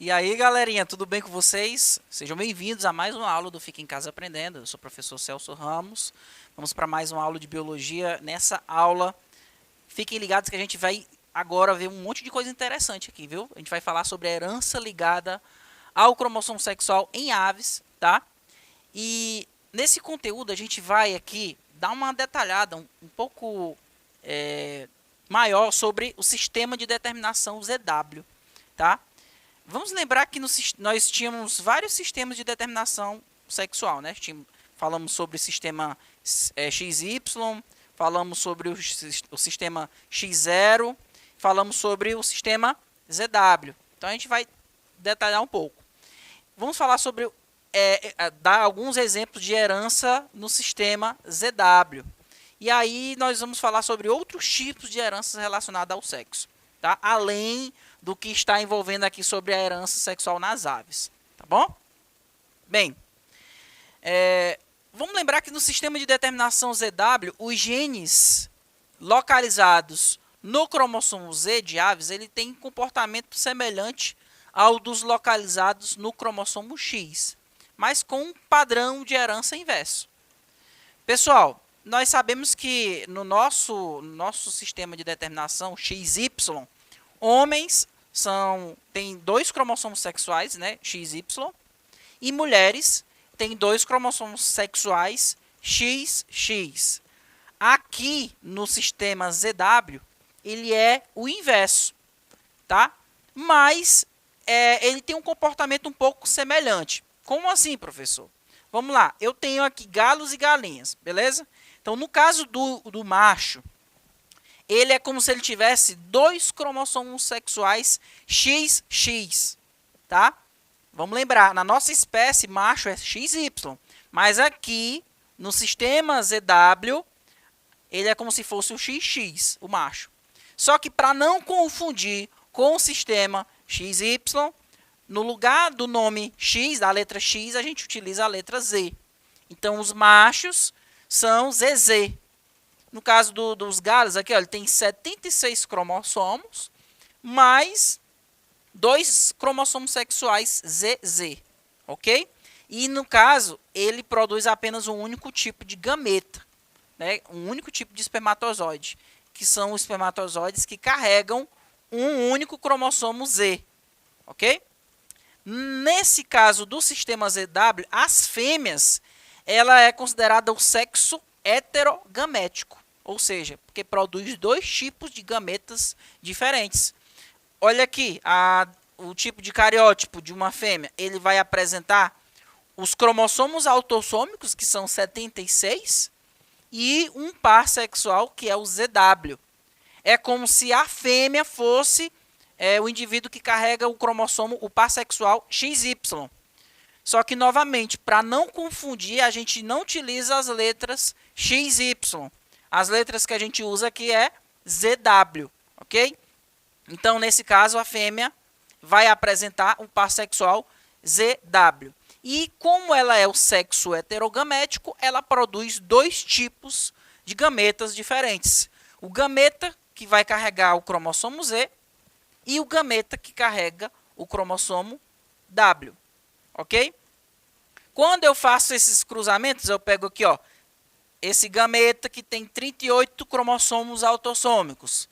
E aí, galerinha, tudo bem com vocês? Sejam bem-vindos a mais uma aula do Fica em Casa Aprendendo. Eu sou o professor Celso Ramos. Vamos para mais uma aula de biologia. Nessa aula, fiquem ligados que a gente vai agora ver um monte de coisa interessante aqui, viu? A gente vai falar sobre a herança ligada ao cromossomo sexual em aves, tá? E nesse conteúdo a gente vai aqui dar uma detalhada um pouco maior sobre o sistema de determinação ZW, tá? Vamos lembrar que nós tínhamos vários sistemas de determinação sexual, né? Falamos sobre o sistema XY, falamos sobre o sistema X0, falamos sobre o sistema ZW. Então a gente vai detalhar um pouco. Vamos falar sobre dar alguns exemplos de herança no sistema ZW. E aí nós vamos falar sobre outros tipos de heranças relacionadas ao sexo, tá? Além do que está envolvendo aqui sobre a herança sexual nas aves, tá bom? Bem, vamos lembrar que no sistema de determinação ZW, os genes localizados no cromossomo Z de aves, ele tem comportamento semelhante ao dos localizados no cromossomo X, mas com um padrão de herança inverso. Pessoal, nós sabemos que no nosso sistema de determinação XY, homens têm 2 cromossomos sexuais, né, XY, e mulheres têm 2 cromossomos sexuais XX. Aqui no sistema ZW, ele é o inverso, tá? Mas ele tem um comportamento um pouco semelhante. Como assim, professor? Vamos lá, eu tenho aqui galos e galinhas, beleza? Então, no caso do macho, ele é como se ele tivesse 2 cromossomos sexuais XX, tá? Vamos lembrar, na nossa espécie, macho é XY, mas aqui, no sistema ZW, ele é como se fosse o XX, o macho. Só que para não confundir com o sistema XY, no lugar do nome X, da letra X, a gente utiliza a letra Z. Então, os machos são ZZ. No caso dos galos, aqui, ó, ele tem 76 cromossomos, mais 2 cromossomos sexuais ZZ, ok? E, no caso, ele produz apenas um único tipo de gameta, né? Um único tipo de espermatozoide, que são os espermatozoides que carregam um único cromossomo Z, ok? Nesse caso do sistema ZW, as fêmeas, ela é considerada o sexo heterogamético, ou seja, porque produz 2 tipos de gametas diferentes. Olha aqui, o tipo de cariótipo de uma fêmea, ele vai apresentar os cromossomos autossômicos, que são 76, e um par sexual, que é o ZW. É como se a fêmea fosse o indivíduo que carrega o cromossomo, o par sexual XY. Só que, novamente, para não confundir, a gente não utiliza as letras XY. As letras que a gente usa aqui é ZW, ok? Então, nesse caso, a fêmea vai apresentar o par sexual ZW. E como ela é o sexo heterogamético, ela produz 2 tipos de gametas diferentes. O gameta que vai carregar o cromossomo Z e o gameta que carrega o cromossomo W, ok? Quando eu faço esses cruzamentos, eu pego aqui, ó, esse gameta que tem 38 cromossomos autossômicos,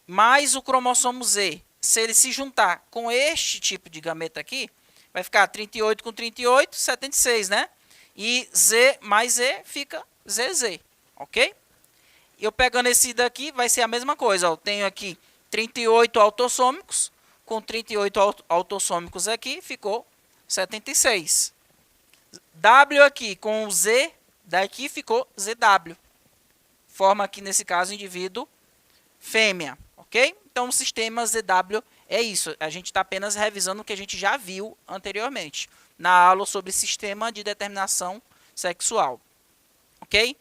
mais o cromossomo Z. Se ele se juntar com este tipo de gameta aqui, vai ficar 38 com 38, 76, né? E Z mais Z fica ZZ, ok? Eu pegando esse daqui, vai ser a mesma coisa. Ó. Eu tenho aqui 38 autossômicos, com 38 autossômicos aqui, ficou 76. W aqui com o Z daqui ficou ZW. Forma aqui, nesse caso, indivíduo fêmea, ok? Então, o sistema ZW é isso. A gente está apenas revisando o que a gente já viu anteriormente, na aula sobre sistema de determinação sexual, ok?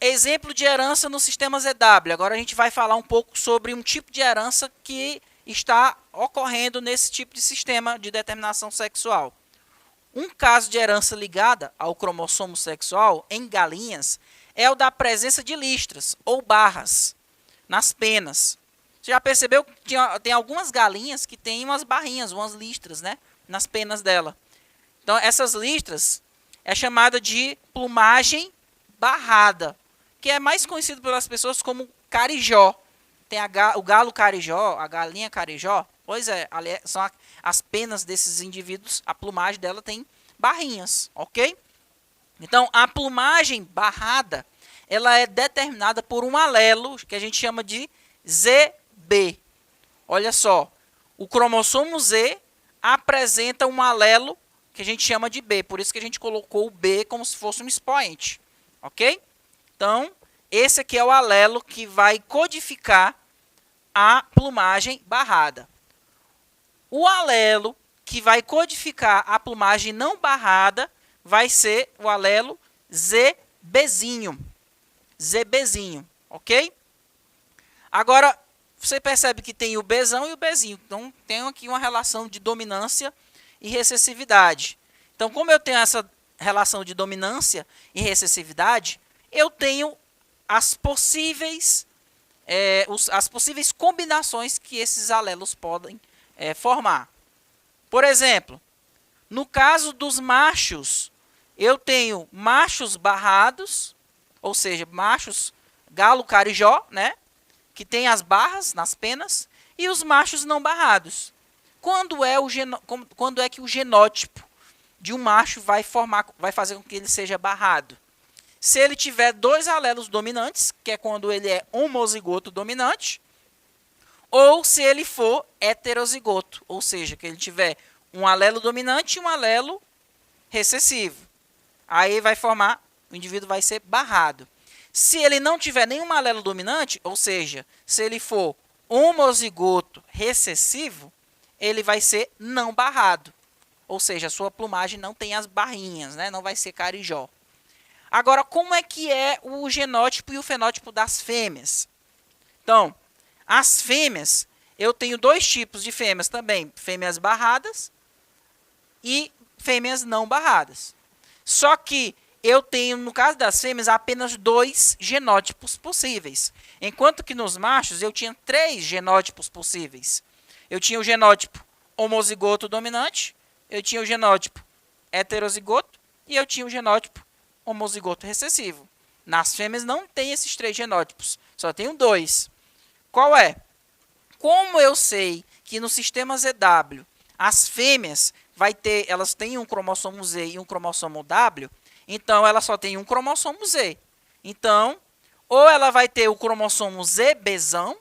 Exemplo de herança no sistema ZW. Agora a gente vai falar um pouco sobre um tipo de herança que está ocorrendo nesse tipo de sistema de determinação sexual. Um caso de herança ligada ao cromossomo sexual em galinhas é o da presença de listras ou barras nas penas. Você já percebeu que tem algumas galinhas que tem umas barrinhas, umas listras, né? Nas penas dela. Então, essas listras é chamada de plumagem barrada, que é mais conhecido pelas pessoas como carijó. Tem o galo carijó, a galinha carijó. Pois é, são as penas desses indivíduos, a plumagem dela tem barrinhas, ok? Então, a plumagem barrada, ela é determinada por um alelo que a gente chama de ZB. Olha só, o cromossomo Z apresenta um alelo que a gente chama de B, por isso que a gente colocou o B como se fosse um expoente, ok? Então, esse aqui é o alelo que vai codificar a plumagem barrada. O alelo que vai codificar a plumagem não barrada vai ser o alelo ZBzinho. ZBzinho, ok? Agora, você percebe que tem o Bzão e o Bzinho. Então, tem aqui uma relação de dominância e recessividade. Então, como eu tenho essa relação de dominância e recessividade, eu tenho as possíveis combinações que esses alelos podem formar. Por exemplo, no caso dos machos, eu tenho machos barrados, ou seja, machos galo carijó, né, que tem as barras nas penas, e os machos não barrados. Quando é que o genótipo de um macho vai fazer com que ele seja barrado? Se ele tiver dois alelos dominantes, que é quando ele é homozigoto dominante, ou se ele for heterozigoto, ou seja, que ele tiver um alelo dominante e um alelo recessivo. Aí vai formar, o indivíduo vai ser barrado. Se ele não tiver nenhum alelo dominante, ou seja, se ele for homozigoto recessivo, ele vai ser não barrado. Ou seja, a sua plumagem não tem as barrinhas, né? Não vai ser carijó. Agora, como é que é o genótipo e o fenótipo das fêmeas? Então, as fêmeas, eu tenho dois tipos de fêmeas também. Fêmeas barradas e fêmeas não barradas. Só que eu tenho, no caso das fêmeas, apenas dois genótipos possíveis. Enquanto que nos machos eu tinha três genótipos possíveis. Eu tinha o genótipo homozigoto dominante, eu tinha o genótipo heterozigoto e eu tinha o genótipo homozigoto recessivo. Nas fêmeas não tem esses três genótipos, só tenho dois. Qual é? Como eu sei que no sistema ZW as fêmeas elas têm um cromossomo Z e um cromossomo W, então ela só tem um cromossomo Z. Então, ou ela vai ter o cromossomo ZBzão,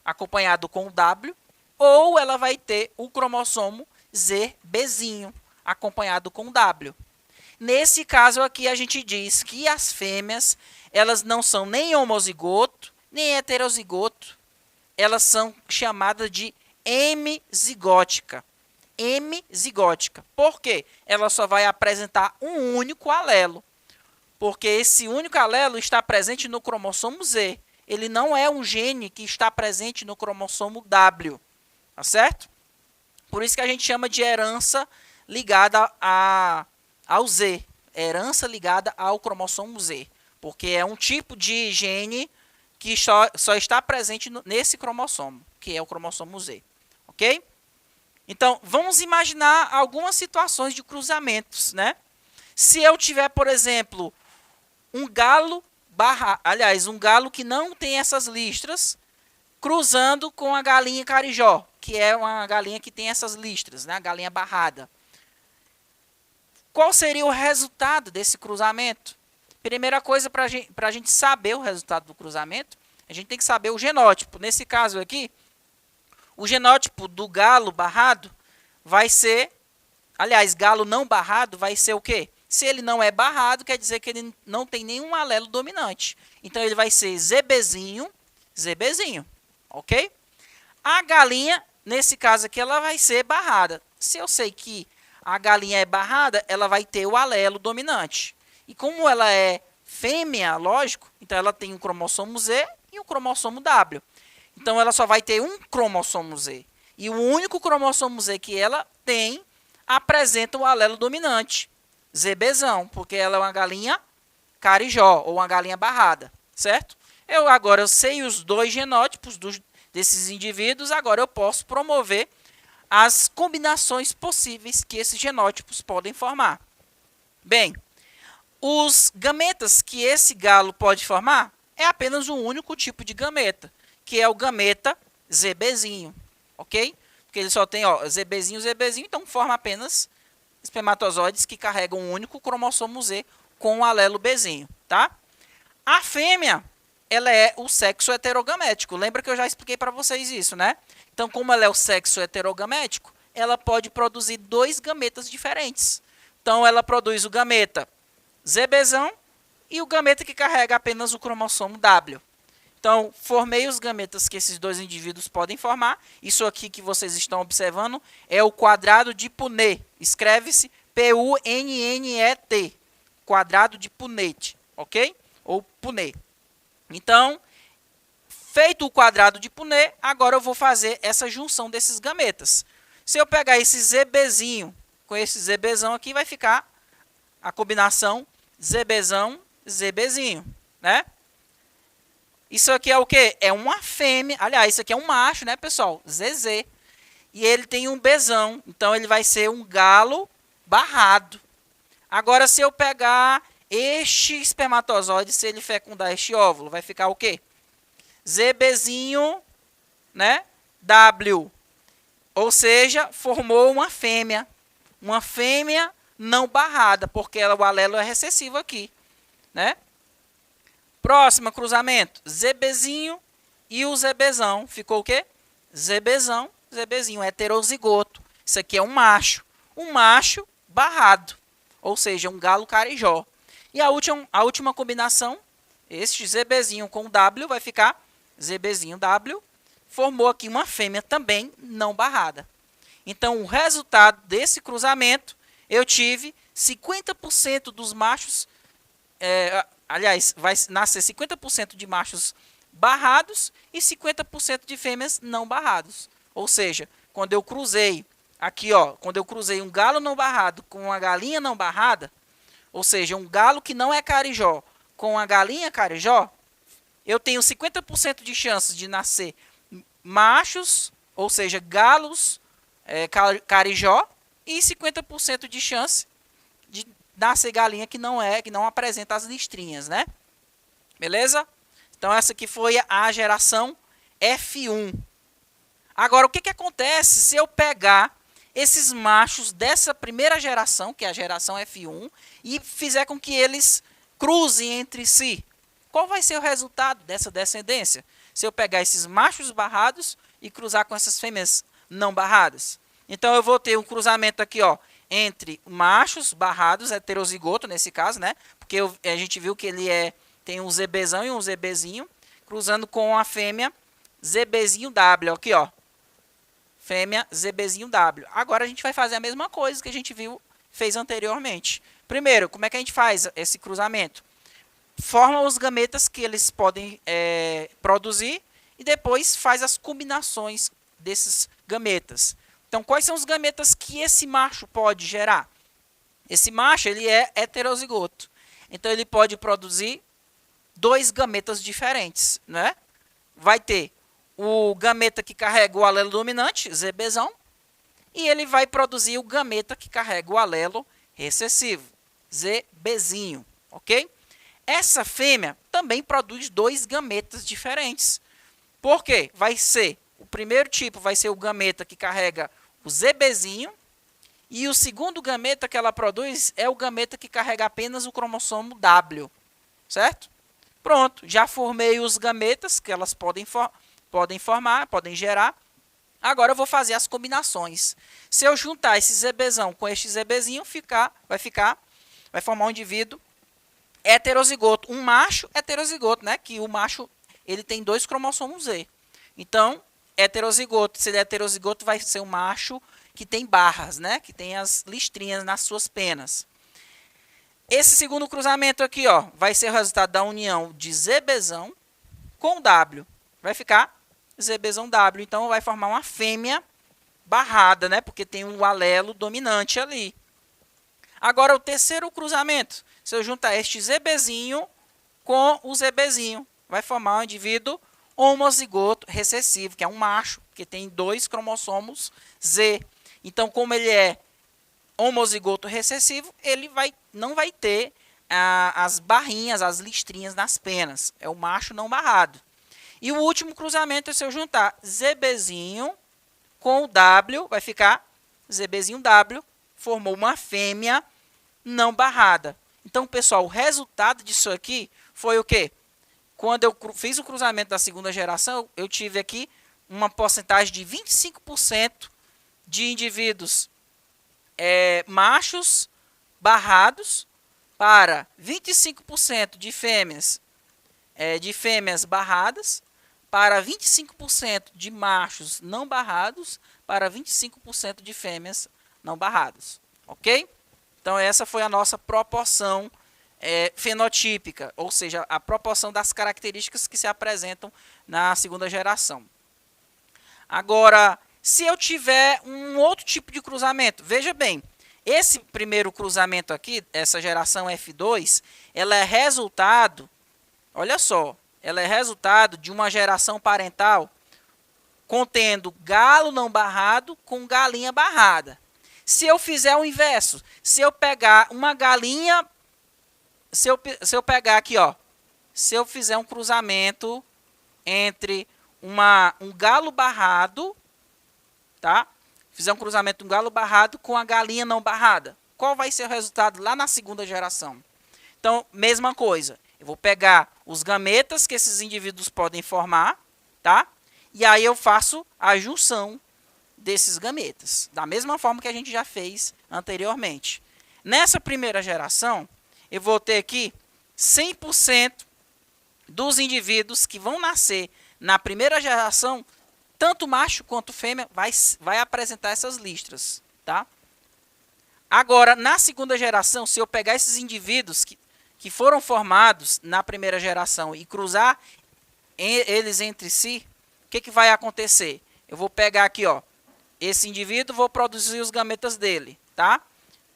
acompanhado com o W, ou ela vai ter o cromossomo ZBzinho, acompanhado com o W. Nesse caso aqui, a gente diz que as fêmeas, elas não são nem homozigoto, nem heterozigoto. Elas são chamadas de hemizigótica. Hemizigótica. Por quê? Ela só vai apresentar um único alelo. Porque esse único alelo está presente no cromossomo Z. Ele não é um gene que está presente no cromossomo W. Tá certo? Por isso que a gente chama de herança ligada ao Z. Herança ligada ao cromossomo Z. Porque é um tipo de gene que só está presente nesse cromossomo, que é o cromossomo Z. Ok? Então, vamos imaginar algumas situações de cruzamentos, né? Se eu tiver, por exemplo, um galo que não tem essas listras, cruzando com a galinha carijó, que é uma galinha que tem essas listras, né? A galinha barrada. Qual seria o resultado desse cruzamento? Primeira coisa, para a gente saber o resultado do cruzamento, a gente tem que saber o genótipo. Nesse caso aqui, o genótipo do galo barrado vai ser, galo não barrado vai ser o quê? Se ele não é barrado, quer dizer que ele não tem nenhum alelo dominante. Então, ele vai ser ZBzinho, ZBzinho, ok? A galinha, nesse caso aqui, ela vai ser barrada. Se eu sei que a galinha é barrada, ela vai ter o alelo dominante. E como ela é fêmea, lógico, então ela tem um cromossomo Z e um cromossomo W. Então, ela só vai ter um cromossomo Z. E o único cromossomo Z que ela tem apresenta o alelo dominante, ZBzão, porque ela é uma galinha carijó, ou uma galinha barrada, certo? Agora eu sei os dois genótipos desses indivíduos, agora eu posso promover as combinações possíveis que esses genótipos podem formar. Bem, os gametas que esse galo pode formar é apenas um único tipo de gameta, que é o gameta ZBzinho, ok? Porque ele só tem ZBzinho, ZBzinho, então forma apenas espermatozoides que carregam um único cromossomo Z com o alelo Bzinho, tá? A fêmea, ela é o sexo heterogamético. Lembra que eu já expliquei para vocês isso, né? Então, como ela é o sexo heterogamético, ela pode produzir dois gametas diferentes. Então, ela produz o gameta ZBzão e o gameta que carrega apenas o cromossomo W. Então, formei os gametas que esses dois indivíduos podem formar. Isso aqui que vocês estão observando é o quadrado de Punnett. Escreve-se P-U-N-N-E-T. Quadrado de Punnett, ok? Ou Punnett. Então, feito o quadrado de Punnett, agora eu vou fazer essa junção desses gametas. Se eu pegar esse ZBzinho com esse ZBzão aqui, vai ficar a combinação ZBzão, ZBzinho, né? Isso aqui é o quê? É uma fêmea. Aliás, isso aqui é um macho, né, pessoal? ZZ. E ele tem um Bzão. Então, ele vai ser um galo barrado. Agora, se eu pegar este espermatozoide, se ele fecundar este óvulo, vai ficar o quê? ZBzinho, né? W. Ou seja, formou uma fêmea. Uma fêmea não barrada, porque o alelo é recessivo aqui, né? Próximo cruzamento, ZBzinho e o ZBzão. Ficou o quê? ZBzão, ZBzinho, heterozigoto. Isso aqui é um macho barrado, ou seja, um galo carijó. E a última combinação, este ZBzinho com W vai ficar ZBzinho W, formou aqui uma fêmea também não barrada. Então, o resultado desse cruzamento, eu tive 50% dos machos, aliás, vai nascer 50% de machos barrados e 50% de fêmeas não barrados. Ou seja, quando eu cruzei aqui, quando eu cruzei um galo não barrado com uma galinha não barrada, ou seja, um galo que não é carijó com uma galinha carijó, eu tenho 50% de chances de nascer machos, ou seja, galos carijó, e 50% de chance de nascer galinha que não apresenta as listrinhas, né? Beleza? Então, essa aqui foi a geração F1. Agora, o que acontece se eu pegar esses machos dessa primeira geração, que é a geração F1, e fizer com que eles cruzem entre si? Qual vai ser o resultado dessa descendência? Se eu pegar esses machos barrados e cruzar com essas fêmeas não barradas. Então, eu vou ter um cruzamento aqui, entre machos barrados, heterozigoto nesse caso, né? Porque a gente viu que ele tem um ZBzão e um ZBzinho, cruzando com a fêmea ZBzinho W, aqui, fêmea ZBzinho W. Agora a gente vai fazer a mesma coisa que a gente fez anteriormente. Primeiro, como é que a gente faz esse cruzamento? Forma os gametas que eles podem produzir e depois faz as combinações desses gametas. Então, quais são os gametas que esse macho pode gerar? Esse macho, ele é heterozigoto. Então, ele pode produzir dois gametas diferentes, né? Vai ter o gameta que carrega o alelo dominante, ZBzão, e ele vai produzir o gameta que carrega o alelo recessivo, ZBzinho, ok? Essa fêmea também produz dois gametas diferentes. Por quê? O primeiro tipo vai ser o gameta que carrega o ZBzinho, e o segundo gameta que ela produz é o gameta que carrega apenas o cromossomo W, certo? Pronto, já formei os gametas que elas podem formar, podem gerar. Agora eu vou fazer as combinações. Se eu juntar esse ZBzão com este ZBzinho, vai formar um indivíduo heterozigoto, um macho heterozigoto, né? Que o macho ele tem dois cromossomos Z. Então, heterozigoto, se ele é heterozigoto, vai ser um macho que tem barras, né? Que tem as listrinhas nas suas penas. Esse segundo cruzamento aqui, vai ser o resultado da união de ZBzão com W. Vai ficar ZBzão W. Então, vai formar uma fêmea barrada, né? Porque tem um alelo dominante ali. Agora, o terceiro cruzamento. Se eu juntar este ZBzinho com o ZBzinho, vai formar um indivíduo homozigoto recessivo, que é um macho, que tem 2 cromossomos Z. Então, como ele é homozigoto recessivo, ele não vai ter as barrinhas, as listrinhas nas penas. É o macho não barrado. E o último cruzamento é se eu juntar ZBzinho com o W, vai ficar ZBzinho W, formou uma fêmea não barrada. Então, pessoal, o resultado disso aqui foi o quê? Quando eu fiz o cruzamento da segunda geração, eu tive aqui uma porcentagem de 25% de indivíduos machos barrados para 25% de fêmeas barradas, para 25% de machos não barrados, para 25% de fêmeas não barradas. Ok? Então, essa foi a nossa proporção fenotípica, ou seja, a proporção das características que se apresentam na segunda geração. Agora, se eu tiver um outro tipo de cruzamento, veja bem, esse primeiro cruzamento aqui, essa geração F2, ela é resultado, olha só, ela é resultado de uma geração parental contendo galo não barrado com galinha barrada. Se eu fizer o inverso, se eu pegar uma galinha, se eu pegar aqui, ó, se eu fizer um cruzamento entre um galo barrado, tá? Fizer um cruzamento de um galo barrado com a galinha não barrada. Qual vai ser o resultado lá na segunda geração? Então, mesma coisa. Eu vou pegar os gametas que esses indivíduos podem formar, tá? E aí eu faço a junção desses gametas, da mesma forma que a gente já fez anteriormente. Nessa primeira geração, eu vou ter aqui 100% dos indivíduos que vão nascer na primeira geração, tanto macho quanto fêmea, vai apresentar essas listras, tá? Agora, na segunda geração, se eu pegar esses indivíduos que foram formados na primeira geração e cruzar eles entre si, o que vai acontecer? Eu vou pegar aqui, ó, esse indivíduo, vou produzir os gametas dele, tá?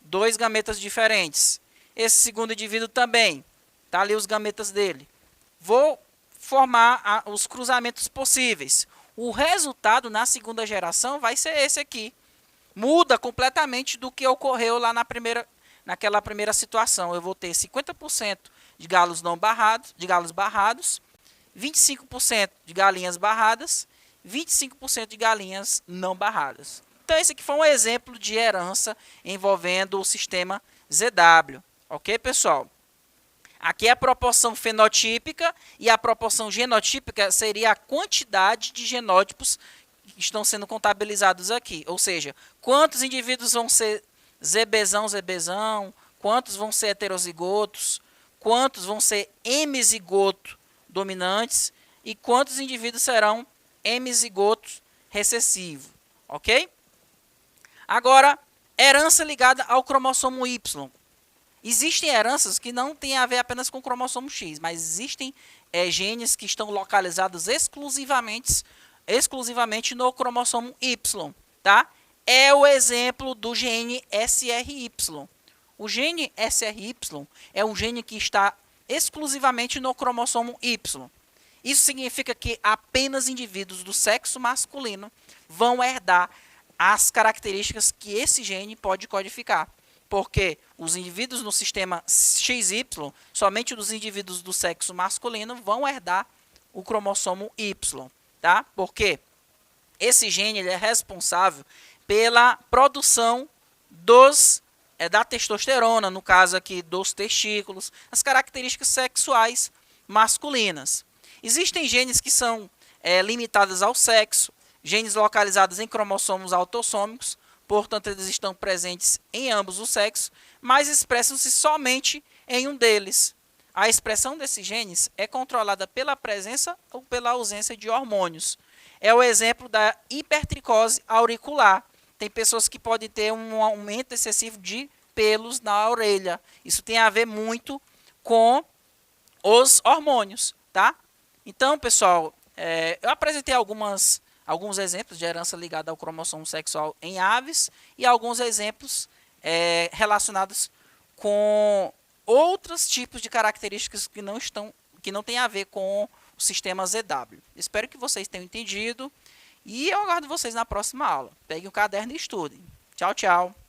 2 gametas diferentes. Esse segundo indivíduo também, tá ali os gametas dele. Vou formar os cruzamentos possíveis. O resultado na segunda geração vai ser esse aqui. Muda completamente do que ocorreu lá naquela primeira situação. Eu vou ter 50% de galos não barrados, de galos barrados, 25% de galinhas barradas, 25% de galinhas não barradas. Então, esse aqui foi um exemplo de herança envolvendo o sistema ZW. Ok, pessoal? Aqui é a proporção fenotípica e a proporção genotípica seria a quantidade de genótipos que estão sendo contabilizados aqui. Ou seja, quantos indivíduos vão ser ZBzão, quantos vão ser heterozigotos, quantos vão ser hemizigoto dominantes e quantos indivíduos serão hemizigotos recessivo. Ok? Agora, herança ligada ao cromossomo Y. Existem heranças que não têm a ver apenas com o cromossomo X, mas existem genes que estão localizados exclusivamente no cromossomo Y, tá? É o exemplo do gene SRY. O gene SRY é um gene que está exclusivamente no cromossomo Y. Isso significa que apenas indivíduos do sexo masculino vão herdar as características que esse gene pode codificar. Porque os indivíduos no sistema XY, somente os indivíduos do sexo masculino vão herdar o cromossomo Y, tá? Porque esse gene ele é responsável pela produção da testosterona, no caso aqui dos testículos, as características sexuais masculinas. Existem genes que são limitados ao sexo, genes localizados em cromossomos autossômicos, portanto, eles estão presentes em ambos os sexos, mas expressam-se somente em um deles. A expressão desses genes é controlada pela presença ou pela ausência de hormônios. É o exemplo da hipertricose auricular. Tem pessoas que podem ter um aumento excessivo de pelos na orelha. Isso tem a ver muito com os hormônios, tá? Então, pessoal, eu apresentei alguns exemplos de herança ligada ao cromossomo sexual em aves e alguns exemplos relacionados com outros tipos de características que não têm a ver com o sistema ZW. Espero que vocês tenham entendido e eu aguardo vocês na próxima aula. Peguem o caderno e estudem. Tchau, tchau.